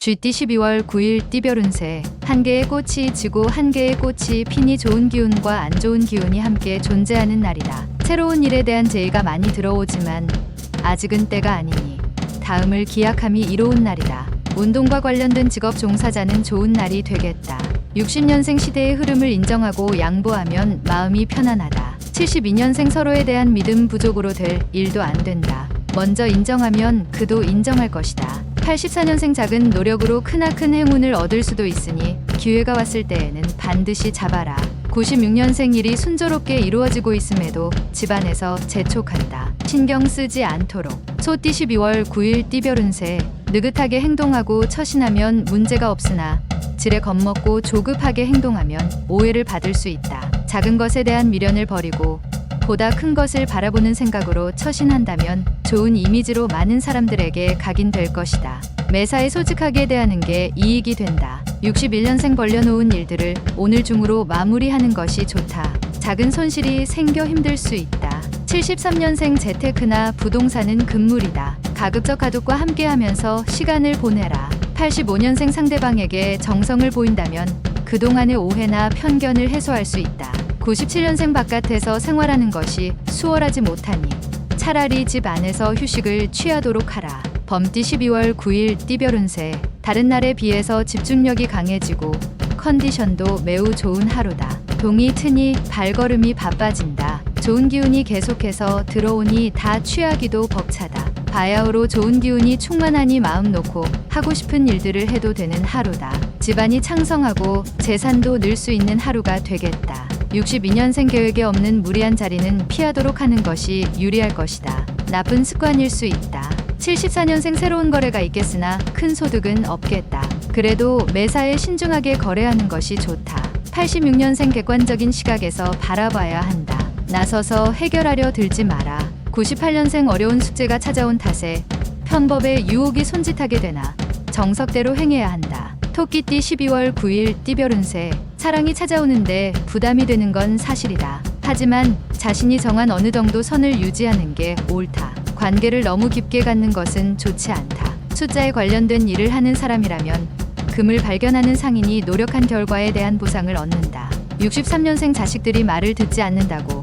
쥐띠 12월 9일 띠별 운세. 한 개의 꽃이 지고 한 개의 꽃이 피니 좋은 기운과 안 좋은 기운이 함께 존재하는 날이다. 새로운 일에 대한 제의가 많이 들어오지만 아직은 때가 아니니 다음을 기약함이 이로운 날이다. 운동과 관련된 직업 종사자는 좋은 날이 되겠다. 60년생 시대의 흐름을 인정하고 양보하면 마음이 편안하다. 72년생 서로에 대한 믿음 부족으로 될 일도 안 된다. 먼저 인정하면 그도 인정할 것이다. 84년생 작은 노력으로 크나큰 행운을 얻을 수도 있으니 기회가 왔을 때에는 반드시 잡아라. 96년생 일이 순조롭게 이루어지고 있음에도 집안에서 재촉한다. 신경 쓰지 않도록. 소띠 12월 9일 띠별 운세. 느긋하게 행동하고 처신하면 문제가 없으나 지레 겁먹고 조급하게 행동하면 오해를 받을 수 있다. 작은 것에 대한 미련을 버리고 보다 큰 것을 바라보는 생각으로 처신한다면 좋은 이미지로 많은 사람들에게 각인될 것이다. 매사에 솔직하게 대하는 게 이익이 된다. 61년생 벌려놓은 일들을 오늘 중으로 마무리하는 것이 좋다. 작은 손실이 생겨 힘들 수 있다. 73년생 재테크나 부동산은 금물이다. 가급적 가족과 함께하면서 시간을 보내라. 85년생 상대방에게 정성을 보인다면 그동안의 오해나 편견을 해소할 수 있다. 97년생 바깥에서 생활하는 것이 수월하지 못하니 차라리 집 안에서 휴식을 취하도록 하라. 범띠 12월 9일 띠별 운세. 다른 날에 비해서 집중력이 강해지고 컨디션도 매우 좋은 하루다. 동이 트니 발걸음이 바빠진다. 좋은 기운이 계속해서 들어오니 다 취하기도 벅차다. 바야흐로 좋은 기운이 충만하니 마음 놓고 하고 싶은 일들을 해도 되는 하루다. 집안이 창성하고 재산도 늘 수 있는 하루가 되겠다. 62년생 계획에 없는 무리한 자리는 피하도록 하는 것이 유리할 것이다. 나쁜 습관일 수 있다. 74년생 새로운 거래가 있겠으나 큰 소득은 없겠다. 그래도 매사에 신중하게 거래하는 것이 좋다. 86년생 객관적인 시각에서 바라봐야 한다. 나서서 해결하려 들지 마라. 98년생 어려운 숙제가 찾아온 탓에 편법에 유혹이 손짓하게 되나 정석대로 행해야 한다. 토끼띠 12월 9일 띠별 운세. 사랑이 찾아오는데 부담이 되는 건 사실이다. 하지만 자신이 정한 어느 정도 선을 유지하는 게 옳다. 관계를 너무 깊게 갖는 것은 좋지 않다. 숫자에 관련된 일을 하는 사람이라면 금을 발견하는 상인이 노력한 결과에 대한 보상을 얻는다. 63년생 자식들이 말을 듣지 않는다고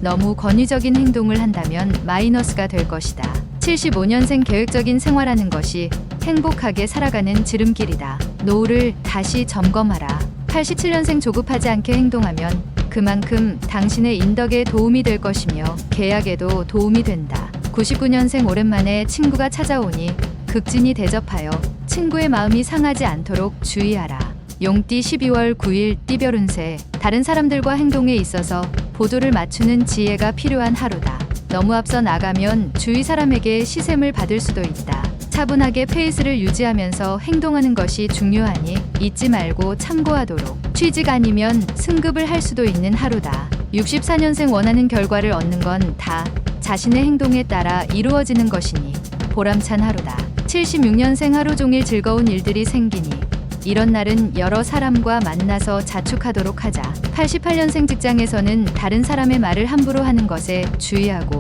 너무 권위적인 행동을 한다면 마이너스가 될 것이다. 75년생 계획적인 생활하는 것이 행복하게 살아가는 지름길이다. 노후를 다시 점검하라. 87년생 조급하지 않게 행동하면 그만큼 당신의 인덕에 도움이 될 것이며 계약에도 도움이 된다. 99년생 오랜만에 친구가 찾아오니 극진히 대접하여 친구의 마음이 상하지 않도록 주의하라. 용띠 12월 9일 띠별 운세. 다른 사람들과 행동에 있어서 보조를 맞추는 지혜가 필요한 하루다. 너무 앞서 나가면 주위 사람에게 시샘을 받을 수도 있다. 차분하게 페이스를 유지하면서 행동하는 것이 중요하니 잊지 말고 참고하도록. 취직 아니면 승급을 할 수도 있는 하루다. 64년생 원하는 결과를 얻는 건 다 자신의 행동에 따라 이루어지는 것이니 보람찬 하루다. 76년생 하루 종일 즐거운 일들이 생기니 이런 날은 여러 사람과 만나서 자축하도록 하자. 88년생 직장에서는 다른 사람의 말을 함부로 하는 것에 주의하고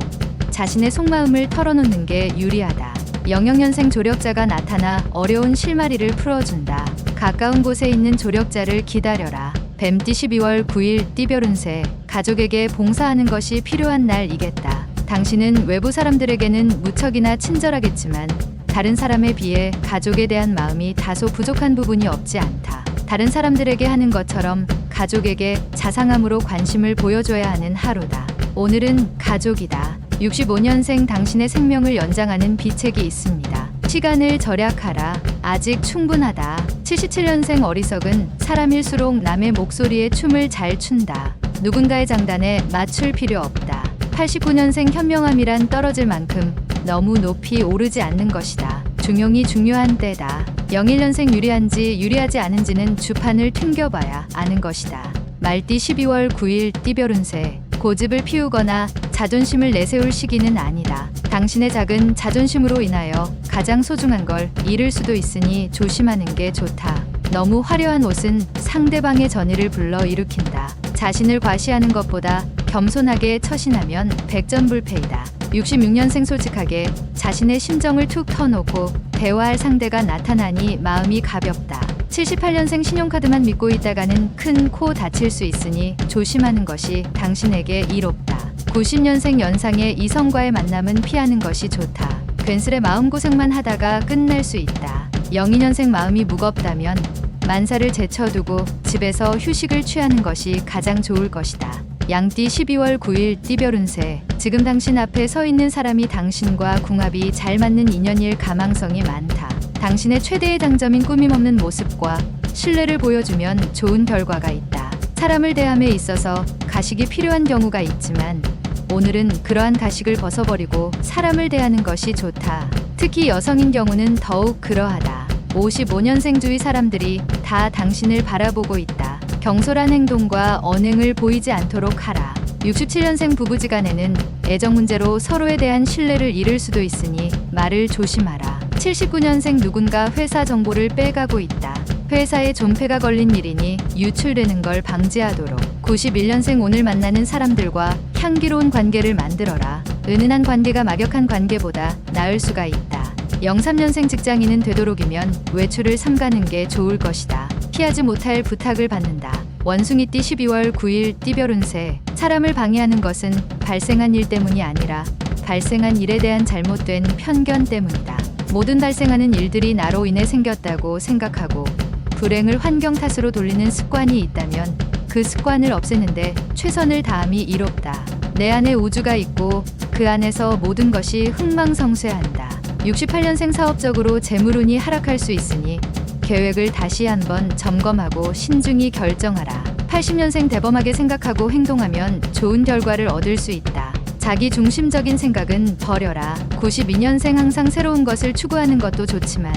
자신의 속마음을 털어놓는 게 유리하다. 00년생 조력자가 나타나 어려운 실마리를 풀어준다. 가까운 곳에 있는 조력자를 기다려라. 뱀띠 12월 9일 띠별 운세. 가족에게 봉사하는 것이 필요한 날이겠다. 당신은 외부 사람들에게는 무척이나 친절하겠지만 다른 사람에 비해 가족에 대한 마음이 다소 부족한 부분이 없지 않다. 다른 사람들에게 하는 것처럼 가족에게 자상함으로 관심을 보여줘야 하는 하루다. 오늘은 가족이다. 65년생 당신의 생명을 연장하는 비책이 있습니다. 시간을 절약하라. 아직 충분하다. 77년생 어리석은 사람일수록 남의 목소리에 춤을 잘 춘다. 누군가의 장단에 맞출 필요 없다. 89년생 현명함이란 떨어질 만큼 너무 높이 오르지 않는 것이다. 중용이 중요한 때다. 01년생 유리한지 유리하지 않은지는 주판을 튕겨봐야 아는 것이다. 말띠 12월 9일 띠별 운세. 고집을 피우거나 자존심을 내세울 시기는 아니다. 당신의 작은 자존심으로 인하여 가장 소중한 걸 잃을 수도 있으니 조심하는 게 좋다. 너무 화려한 옷은 상대방의 전의를 불러일으킨다. 자신을 과시하는 것보다 겸손하게 처신하면 백전불패이다. 66년생 솔직하게 자신의 심정을 툭 터놓고 대화할 상대가 나타나니 마음이 가볍다. 78년생 신용카드만 믿고 있다가는 큰 코 다칠 수 있으니 조심하는 것이 당신에게 이롭다. 90년생 연상의 이성과의 만남은 피하는 것이 좋다. 괜스레 마음고생만 하다가 끝날 수 있다. 02년생 마음이 무겁다면 만사를 제쳐두고 집에서 휴식을 취하는 것이 가장 좋을 것이다. 양띠 12월 9일 띠별 운세. 지금 당신 앞에 서 있는 사람이 당신과 궁합이 잘 맞는 인연일 가망성이 많다. 당신의 최대의 장점인 꾸밈없는 모습과 신뢰를 보여주면 좋은 결과가 있다. 사람을 대함에 있어서 가식이 필요한 경우가 있지만 오늘은 그러한 가식을 벗어버리고 사람을 대하는 것이 좋다. 특히 여성인 경우는 더욱 그러하다. 55년생 주위 사람들이 다 당신을 바라보고 있다. 경솔한 행동과 언행을 보이지 않도록 하라. 67년생 부부지간에는 애정 문제로 서로에 대한 신뢰를 잃을 수도 있으니 말을 조심하라. 79년생 누군가 회사 정보를 빼가고 있다. 회사에 존폐가 걸린 일이니 유출되는 걸 방지하도록. 91년생 오늘 만나는 사람들과 향기로운 관계를 만들어라. 은은한 관계가 막역한 관계보다 나을 수가 있다. 03년생 직장인은 되도록이면 외출을 삼가는 게 좋을 것이다. 피하지 못할 부탁을 받는다. 원숭이띠 12월 9일 띠별 운세. 사람을 방해하는 것은 발생한 일 때문이 아니라 발생한 일에 대한 잘못된 편견 때문이다. 모든 발생하는 일들이 나로 인해 생겼다고 생각하고 불행을 환경 탓으로 돌리는 습관이 있다면 그 습관을 없애는데 최선을 다함이 이롭다. 내 안에 우주가 있고 그 안에서 모든 것이 흥망성쇠한다. 68년생 사업적으로 재물운이 하락할 수 있으니 계획을 다시 한번 점검하고 신중히 결정하라. 80년생 대범하게 생각하고 행동하면 좋은 결과를 얻을 수 있다. 자기 중심적인 생각은 버려라. 92년생 항상 새로운 것을 추구하는 것도 좋지만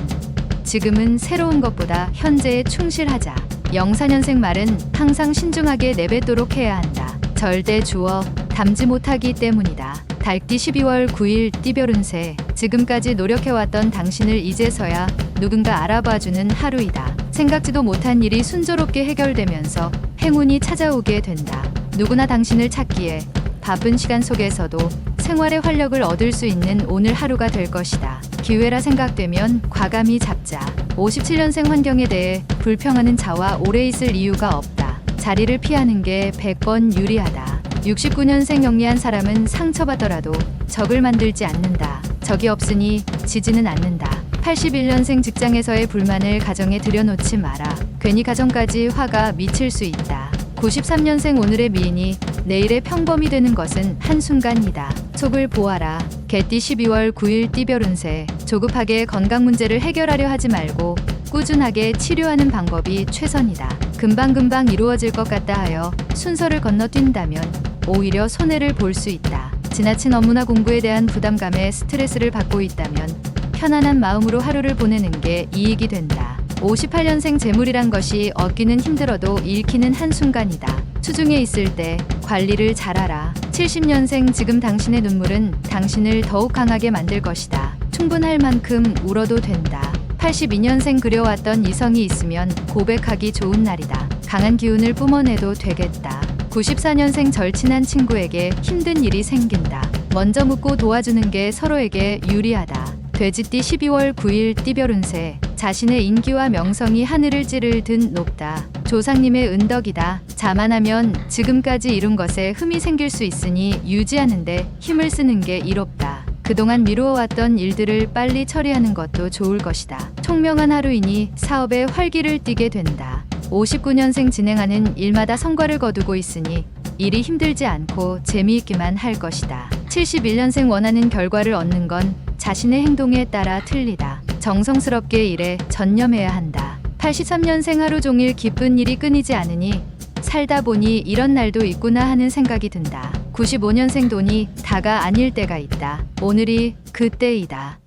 지금은 새로운 것보다 현재에 충실하자. 04년생 말은 항상 신중하게 내뱉도록 해야 한다. 절대 주어 담지 못하기 때문이다. 달띠 12월 9일 띠별 운세. 지금까지 노력해왔던 당신을 이제서야 누군가 알아봐주는 하루이다. 생각지도 못한 일이 순조롭게 해결되면서 행운이 찾아오게 된다. 누구나 당신을 찾기에 바쁜 시간 속에서도 생활의 활력을 얻을 수 있는 오늘 하루가 될 것이다. 기회라 생각되면 과감히 잡자. 57년생 환경에 대해 불평하는 자와 오래 있을 이유가 없다. 자리를 피하는 게 100번 유리하다. 69년생 영리한 사람은 상처받더라도 적을 만들지 않는다. 적이 없으니 지지는 않는다. 81년생 직장에서의 불만을 가정에 들여놓지 마라. 괜히 가정까지 화가 미칠 수 있다. 93년생 오늘의 미인이 내일의 평범이 되는 것은 한순간이다. 속을 보아라. 개띠 12월 9일 띠별 운세. 조급하게 건강 문제를 해결하려 하지 말고 꾸준하게 치료하는 방법이 최선이다. 금방금방 이루어질 것 같다 하여 순서를 건너뛴다면 오히려 손해를 볼 수 있다. 지나친 업무나 공부에 대한 부담감에 스트레스를 받고 있다면 편안한 마음으로 하루를 보내는 게 이익이 된다. 58년생 재물이란 것이 얻기는 힘들어도 잃기는 한순간이다. 수중에 있을 때 관리를 잘하라. 70년생 지금 당신의 눈물은 당신을 더욱 강하게 만들 것이다. 충분할 만큼 울어도 된다. 82년생 그려왔던 이성이 있으면 고백하기 좋은 날이다. 강한 기운을 뿜어내도 되겠다. 94년생 절친한 친구에게 힘든 일이 생긴다. 먼저 묻고 도와주는 게 서로에게 유리하다. 돼지띠 12월 9일 띠별 운세. 자신의 인기와 명성이 하늘을 찌를 듯 높다. 조상님의 은덕이다. 자만하면 지금까지 이룬 것에 흠이 생길 수 있으니 유지하는데 힘을 쓰는 게 이롭다. 그동안 미루어왔던 일들을 빨리 처리하는 것도 좋을 것이다. 총명한 하루이니 사업에 활기를 띠게 된다. 59년생 진행하는 일마다 성과를 거두고 있으니 일이 힘들지 않고 재미있기만 할 것이다. 71년생 원하는 결과를 얻는 건 자신의 행동에 따라 틀리다. 정성스럽게 일에 전념해야 한다. 83년생 하루 종일 기쁜 일이 끊이지 않으니 살다 보니 이런 날도 있구나 하는 생각이 든다. 95년생 돈이 다가 아닐 때가 있다. 오늘이 그때이다.